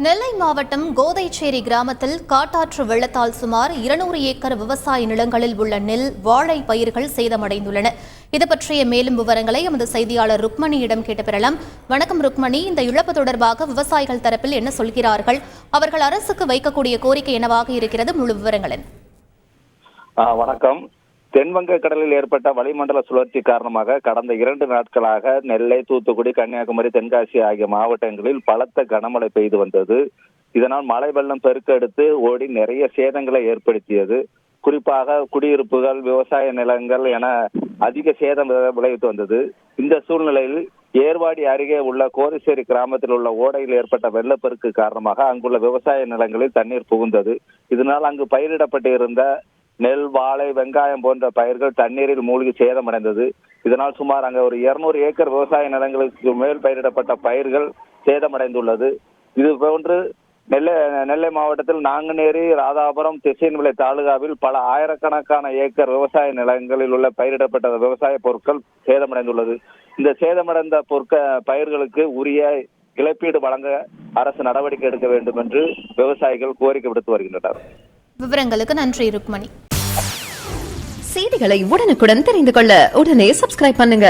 நெல்லை மாவட்டம் கோதைச்சேரி கிராமத்தில் காட்டாற்று வெள்ளத்தால் சுமார் 200 ஏக்கர் விவசாய நிலங்களில் உள்ள நெல், வாழை பயிர்கள் சேதமடைந்துள்ளன. இது பற்றிய மேலும் விவரங்களை எமது செய்தியாளர் ருக்மணியிடம் கேட்டு பெறலாம். வணக்கம் ருக்மணி, இந்த இழப்பு தொடர்பாக விவசாயிகள் தரப்பில் என்ன சொல்கிறார்கள்? அவர்கள் அரசுக்கு வைக்கக்கூடிய கோரிக்கை என்னவாக இருக்கிறது? முழு விவரங்கள் என்ன? வணக்கம். தென்வங்க கடலில் ஏற்பட்ட வளிமண்டல சுழற்சி காரணமாக கடந்த 2 நாட்களாக நெல்லை, தூத்துக்குடி, கன்னியாகுமரி, தென்காசி ஆகிய மாவட்டங்களில் பலத்த கனமழை பெய்து வந்தது. இதனால் மழை வெள்ளம் பெருக்கெடுத்து ஓடி நிறைய சேதங்களை ஏற்படுத்தியது. குறிப்பாக குடியிருப்புகள், விவசாய நிலங்கள் என அதிக சேதம் விளைவித்து வந்தது. இந்த சூழ்நிலையில் ஏர்வாடி அருகே உள்ள கோதைச்சேரி கிராமத்தில் உள்ள ஓடையில் ஏற்பட்ட வெள்ளப்பெருக்கு காரணமாக அங்குள்ள விவசாய நிலங்களில் தண்ணீர் புகுந்தது. இதனால் அங்கு பயிரிடப்பட்டிருந்த நெல், வாழை, வெங்காயம் போன்ற பயிர்கள் தண்ணீரில் மூழ்கி சேதமடைந்தது. இதனால் சுமார் அங்கே ஒரு 200 ஏக்கர் விவசாய நிலங்களுக்கு மேல் பயிரிடப்பட்ட பயிர்கள் சேதமடைந்துள்ளது. இது போன்று நெல்லை மாவட்டத்தில் நாங்குநேரி, ராதாபுரம், திசையன்விளை தாலுகாவில் பல ஆயிரக்கணக்கான ஏக்கர் விவசாய நிலங்களில் உள்ள பயிரிடப்பட்ட விவசாய பொருட்கள் சேதமடைந்துள்ளது. இந்த சேதமடைந்த பயிர்களுக்கு உரிய இழப்பீடு வழங்க அரசு நடவடிக்கை எடுக்க வேண்டும் என்று விவசாயிகள் கோரிக்கை விடுத்து வருகின்றனர். விவரங்களுக்கு நன்றி ருக்மணி. செய்திகளை உடனுக்குடன் தெரிந்து கொள்ள உடனே சப்ஸ்கிரைப் பண்ணுங்க.